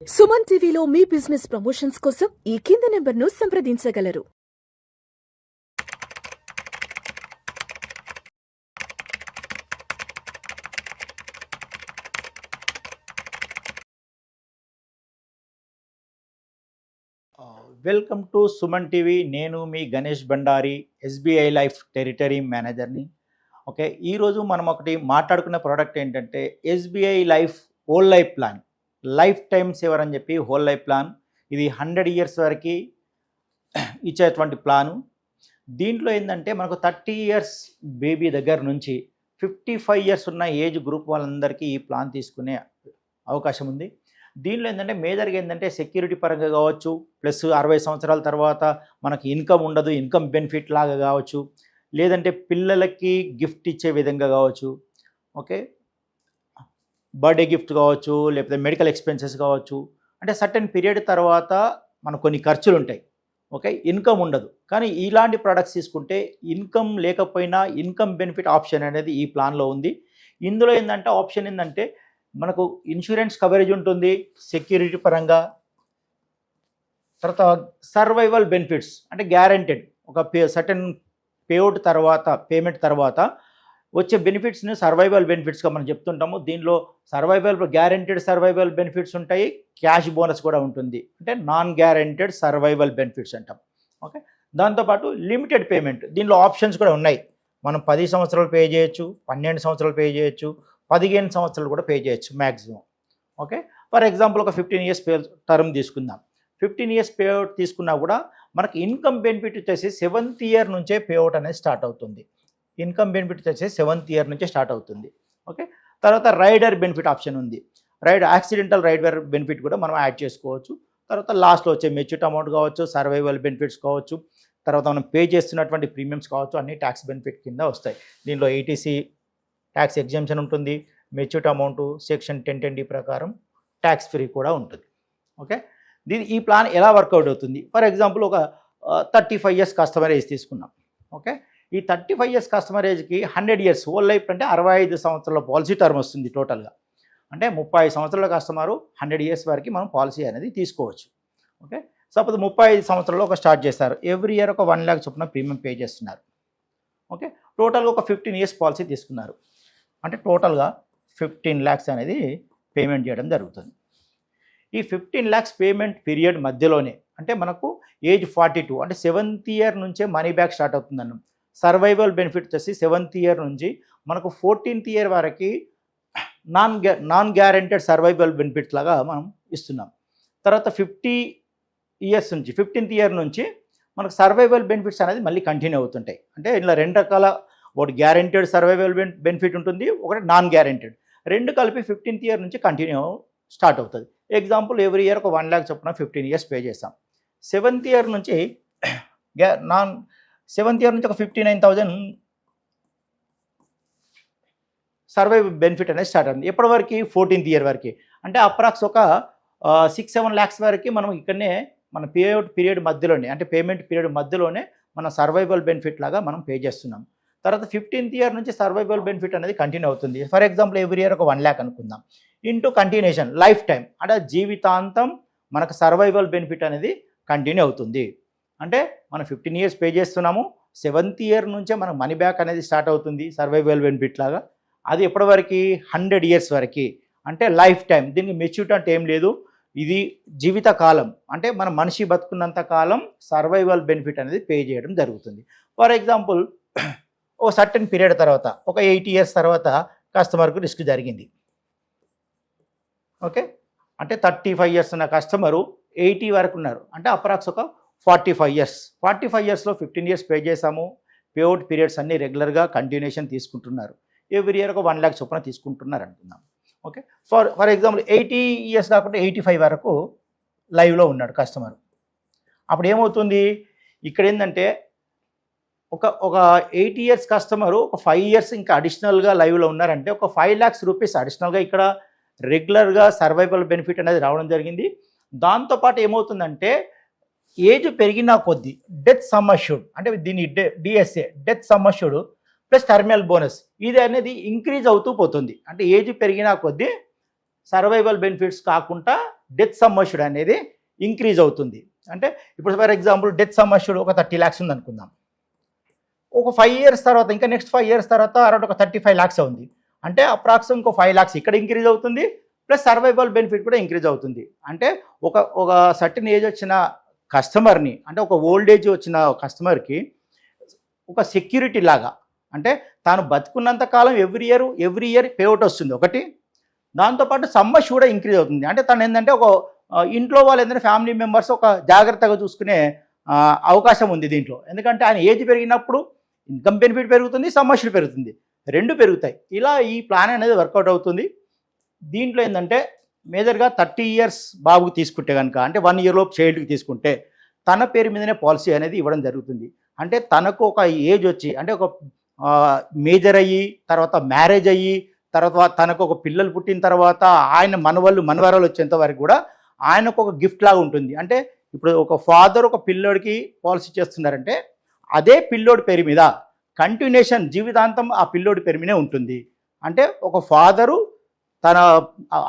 సుమన్ టీవీలో మీ business promotions కోసం ఈ కింది నెంబర్ను సంప్రదించగలరు. Welcome to Suman TV. నేను మీ Ganesh Bandari, SBI life territory మేనేజర్ని. ఓకే, ఈరోజు మనం ఒకటి మాట్లాడుకునే ప్రోడక్ట్ ఏంటంటే SBI life whole life plan, life time saver అని చెప్పి హోల్ లైఫ్ ప్లాన్. ఇది 100 ఇయర్స్ వరకు ఇచ్చేటువంటి ప్లాను. దీంట్లో ఏంటంటే మనకు 30 ఇయర్స్ బేబీ దగ్గర నుంచి 55 ఇయర్స్ ఉన్న ఏజ్ గ్రూప్ వాళ్ళందరికీ ఈ ప్లాన్ తీసుకునే అవకాశం ఉంది. దీనిలో ఏంటంటే మేజర్గా ఏంటంటే సెక్యూరిటీ పరంగా కావచ్చు, ప్లస్ 60 సంవత్సరాల తర్వాత మనకి ఇన్కమ్ ఉండదు, ఇన్కమ్ బెనిఫిట్ లాగా కావచ్చు, లేదంటే పిల్లలకి గిఫ్ట్ ఇచ్చే విధంగా కావచ్చు, ఓకే, బర్త్డే గిఫ్ట్ కావచ్చు, లేకపోతే మెడికల్ ఎక్స్పెన్సెస్ కావచ్చు. అంటే సర్టెన్ పీరియడ్ తర్వాత మనకు కొన్ని ఖర్చులు ఉంటాయి, ఓకే, ఇన్కమ్ ఉండదు. కానీ ఇలాంటి ప్రోడక్ట్స్ తీసుకుంటే ఇన్కమ్ లేకపోయినా ఇన్కమ్ బెనిఫిట్ ఆప్షన్ అనేది ఈ ప్లాన్లో ఉంది. ఇందులో ఏంటంటే ఆప్షన్ ఏంటంటే మనకు ఇన్సూరెన్స్ కవరేజ్ ఉంటుంది సెక్యూరిటీ పరంగా, తర్వాత సర్వైవల్ బెనిఫిట్స్ అంటే గ్యారెంటెడ్ ఒక సర్టెన్ పేమెంట్ తర్వాత వచ్చే బెనిఫిట్స్ని సర్వైవల్ బెనిఫిట్స్గా మనం చెప్తుంటాము. దీనిలో గ్యారెంటెడ్ సర్వైవల్ బెనిఫిట్స్ ఉంటాయి, క్యాష్ బోనస్ కూడా ఉంటుంది, అంటే నాన్ గ్యారెంటెడ్ సర్వైవల్ బెనిఫిట్స్ అంటాం. ఓకే, దాంతోపాటు లిమిటెడ్ పేమెంట్, దీనిలో ఆప్షన్స్ కూడా ఉన్నాయి. మనం 10 సంవత్సరాలు పే చేయొచ్చు, 12 సంవత్సరాలు పే చేయొచ్చు, 15 సంవత్సరాలు కూడా పే చేయొచ్చు మ్యాక్సిమం. ఓకే, ఫర్ ఎగ్జాంపుల్ ఒక 15 ఇయర్స్ టర్మ్ తీసుకుందాం. 15 ఇయర్స్ పేఅవుట్ తీసుకున్నా కూడా మనకి ఇన్కమ్ బెనిఫిట్ వచ్చేసి 7th ఇయర్ నుంచే పేఅవుట్ అనేది స్టార్ట్ అవుతుంది. ఇన్కమ్ బెనిఫిట్ వచ్చేసి 7th ఇయర్ నుంచే స్టార్ట్ అవుతుంది. ఓకే, తర్వాత రైడర్ బెనిఫిట్ ఆప్షన్ ఉంది. యాక్సిడెంటల్ రైడర్ బెనిఫిట్ కూడా మనం యాడ్ చేసుకోవచ్చు. తర్వాత లాస్ట్లో వచ్చే మెచ్యూరిటీ అమౌంట్ కావచ్చు, సర్వైవల్ బెనిఫిట్స్ కావచ్చు, తర్వాత మనం పే చేస్తున్నటువంటి ప్రీమియమ్స్ కావచ్చు, అన్ని ట్యాక్స్ బెనిఫిట్ కింద వస్తాయి. దీనిలో ఏటీసీ ట్యాక్స్ ఎగ్జామ్షన్ ఉంటుంది, మెచ్యూరిటీ అమౌంట్ సెక్షన్ 1010D ప్రకారం ట్యాక్స్ ఫ్రీ కూడా ఉంటుంది. ఓకే, ఈ ప్లాన్ ఎలా వర్కౌట్ అవుతుంది? ఫర్ ఎగ్జాంపుల్ ఒక 35 ఇయర్స్ కస్టమర్ ఏజ్ తీసుకున్నాం. ఓకే, ఈ 35 ఇయర్స్ కస్టమర్ ఏజ్కి 100 ఇయర్స్ హోల్ లైఫ్ అంటే 65 సంవత్సరాల పాలసీ టర్మ్ వస్తుంది టోటల్గా. అంటే 30 సంవత్సరాల కస్టమరు 100 ఇయర్స్ వరకు మనం పాలసీ అనేది తీసుకోవచ్చు. ఓకే, సపోజ్ 35 సంవత్సరాలు ఒక స్టార్ట్ చేస్తారు, ఎవ్రీ ఇయర్ ఒక 1 lakh చొప్పున ప్రీమియం పే చేస్తున్నారు. ఓకే, టోటల్గా ఒక 15 ఇయర్స్ పాలసీ తీసుకున్నారు, అంటే టోటల్గా 15 lakhs అనేది పేమెంట్ చేయడం జరుగుతుంది. ఈ 15 lakhs పేమెంట్ పీరియడ్ మధ్యలోనే అంటే మనకు ఏజ్ 42 అంటే 7th ఇయర్ నుంచే మనీ బ్యాక్ స్టార్ట్ అవుతుంది అన్నాం. సర్వైవల్ బెనిఫిట్ వచ్చేసి 7th ఇయర్ నుంచి మనకు 14th ఇయర్ వరకు నాన్ గ్యారెంటెడ్ సర్వైవల్ బెనిఫిట్స్ లాగా మనం ఇస్తున్నాం. తర్వాత 15th ఇయర్ నుంచి మనకు సర్వైవల్ బెనిఫిట్స్ అనేది మళ్ళీ కంటిన్యూ అవుతుంటాయి. అంటే ఇలా 2 రకాల, ఒకటి గ్యారెంటెడ్ సర్వైవల్ బెనిఫిట్ ఉంటుంది, ఒకటి నాన్ గ్యారెంటెడ్, రెండు కలిపి 15th ఇయర్ నుంచి కంటిన్యూ స్టార్ట్ అవుతుంది. ఎగ్జాంపుల్ ఎవ్రీ ఇయర్ ఒక 1 lakh చొప్పున 15 ఇయర్స్ పే చేస్తాం. 7th ఇయర్ నుంచి ఒక 59,000 సర్వైవ్ బెనిఫిట్ అనేది స్టార్ట్ అవుతుంది. ఎప్పటి వరకు? 14th ఇయర్ వరకు. అంటే అప్రాక్స్ ఒక 6-7 lakhs వరకు మనం ఇక్కడనే మన పేఅవుట్ పీరియడ్ మధ్యలోనే, అంటే పేమెంట్ పీరియడ్ మధ్యలోనే మన సర్వైవల్ బెనిఫిట్ లాగా మనం పే చేస్తున్నాం. తర్వాత 15th ఇయర్ నుంచి సర్వైవల్ బెనిఫిట్ అనేది కంటిన్యూ అవుతుంది. ఫర్ ఎగ్జాంపుల్ ఎవ్రీ ఇయర్ ఒక 1 lakh అనుకుందాం, ఇంటూ కంటిన్యూషన్ లైఫ్ టైం, అంటే జీవితాంతం మనకు సర్వైవల్ బెనిఫిట్ అనేది కంటిన్యూ అవుతుంది. అంటే మనం 15 ఇయర్స్ పే చేస్తున్నాము, 7th ఇయర్ నుంచే మనకు మనీ బ్యాక్ అనేది స్టార్ట్ అవుతుంది సర్వైవల్ బెనిఫిట్ లాగా. అది ఎప్పటి వరకు? 100 ఇయర్స్ వరకు, అంటే లైఫ్ టైం. దీనికి మెచ్యూరిటీ అంటే ఏం లేదు, ఇది జీవిత కాలం, అంటే మన మనిషి బతుకున్నంత కాలం సర్వైవల్ బెనిఫిట్ అనేది పే చేయడం జరుగుతుంది. ఫర్ ఎగ్జాంపుల్ ఓ సర్టెన్ పీరియడ్ తర్వాత ఒక 80 ఇయర్స్ తర్వాత కస్టమర్కు రిస్క్ జరిగింది. ఓకే, అంటే 35 ఇయర్స్ ఉన్న కస్టమరు 80 వరకు ఉన్నారు, అంటే అప్రాక్స్ ఒక 45 ఇయర్స్. 45 ఇయర్స్లో 15 ఇయర్స్ పే చేసాము, పేఅవుట్ పీరియడ్స్ అన్నీ రెగ్యులర్గా కంటిన్యూషన్ తీసుకుంటున్నారు, ఎవ్రీ ఇయర్ ఒక 1 lakh చొప్పున తీసుకుంటున్నారు అనుకుందాం. ఓకే, ఫర్ ఎగ్జాంపుల్ 80 ఇయర్స్ కాకుండా 85 వరకు లైవ్లో ఉన్నాడు కస్టమర్. అప్పుడు ఏమవుతుంది? ఇక్కడ ఏంటంటే ఒక 80 ఇయర్స్ కస్టమరు ఒక 5 ఇయర్స్ ఇంకా అడిషనల్గా లైవ్లో ఉన్నారంటే ఒక 5 lakhs రూపీస్ అడిషనల్గా ఇక్కడ రెగ్యులర్గా సర్వైవల్ బెనిఫిట్ అనేది రావడం జరిగింది. దాంతోపాటు ఏమవుతుందంటే ఏజ్ పెరిగినా కొద్దీ డెత్ సమ్ అష్యూర్డ్, అంటే దీన్ని DSA death sum assured plus terminal bonus, ఇది అనేది ఇంక్రీజ్ అవుతూ పోతుంది. అంటే ఏజ్ పెరిగినా కొద్దీ సర్వైవల్ బెనిఫిట్స్ కాకుండా డెత్ సమ్ అష్యూర్డ్ అనేది ఇంక్రీజ్ అవుతుంది. అంటే ఇప్పుడు for example death sum assured ఒక 30 lakhs ఉంది అనుకుందాం. ఒక 5 years తర్వాత ఇంకా నెక్స్ట్ 5 years తర్వాత అరౌండ్ ఒక 35 lakhs ఉంది. అంటే అప్రాక్సిమేట్ ఇంకో 5 lakhs ఇక్కడ ఇంక్రీజ్ అవుతుంది, ప్లస్ సర్వైవల్ బెనిఫిట్ కూడా ఇంక్రీజ్ అవుతుంది. అంటే ఒక సర్టన్ ఏజ్ వచ్చిన కస్టమర్ని, అంటే ఒక ఓల్డ్ ఏజ్ వచ్చిన కస్టమర్కి ఒక సెక్యూరిటీ లాగా, అంటే తాను బతుకున్నంత కాలం ఎవ్రీ ఇయర్ పేఅవుట్ వస్తుంది ఒకటి. దాంతోపాటు సమ్మష్ కూడా ఇంక్రీజ్ అవుతుంది. అంటే తను ఏంటంటే ఒక ఇంట్లో వాళ్ళు ఏంటంటే ఫ్యామిలీ మెంబర్స్ ఒక జాగ్రత్తగా చూసుకునే అవకాశం ఉంది దీంట్లో. ఎందుకంటే ఆయన ఏజ్ పెరిగినప్పుడు ఇన్కమ్ బెనిఫిట్ పెరుగుతుంది, సమ్మష్లు పెరుగుతుంది, రెండు పెరుగుతాయి. ఇలా ఈ ప్లాన్ అనేది వర్కౌట్ అవుతుంది. దీంట్లో ఏంటంటే మేజర్గా 30 years బాబుకి తీసుకుంటే కనుక, అంటే 1 year లోపు చైల్డ్కి తీసుకుంటే తన పేరు మీదనే పాలసీ అనేది ఇవ్వడం జరుగుతుంది. అంటే తనకు ఒక ఏజ్ వచ్చి, అంటే ఒక మేజర్ అయ్యి, తర్వాత మ్యారేజ్ అయ్యి, తర్వాత తనకు ఒక పిల్లలు పుట్టిన తర్వాత ఆయన మనవరాలు వచ్చేంత వరకు కూడా ఆయనకు ఒక గిఫ్ట్ లాగా ఉంటుంది. అంటే ఇప్పుడు ఒక ఫాదర్ ఒక పిల్లోడికి పాలసీ చేస్తున్నారంటే అదే పిల్లోడి పేరు మీద కంటిన్యూషన్ జీవితాంతం ఆ పిల్లోడి పేరు మీదే ఉంటుంది. అంటే ఒక ఫాదరు తన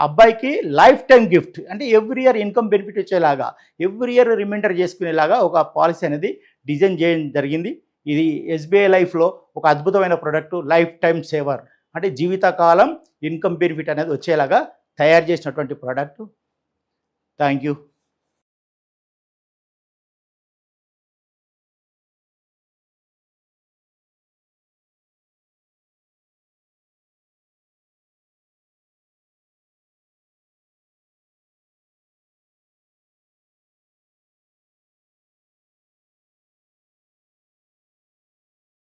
అబ్బాయికి లైఫ్ టైం గిఫ్ట్, అంటే ఎవ్రీ ఇయర్ ఇన్కమ్ బెనిఫిట్ వచ్చేలాగా, ఎవ్రీ ఇయర్ రిమైండర్ చేసుకునేలాగా ఒక పాలసీ అనేది డిజైన్ చేయడం జరిగింది. ఇది ఎస్బీఐ లైఫ్లో ఒక అద్భుతమైన ప్రోడక్ట్, లైఫ్ టైం సేవర్, అంటే జీవితకాలం ఇన్కమ్ బెనిఫిట్ అనేది వచ్చేలాగా తయారు చేసినటువంటి ప్రోడక్ట్. Thank you.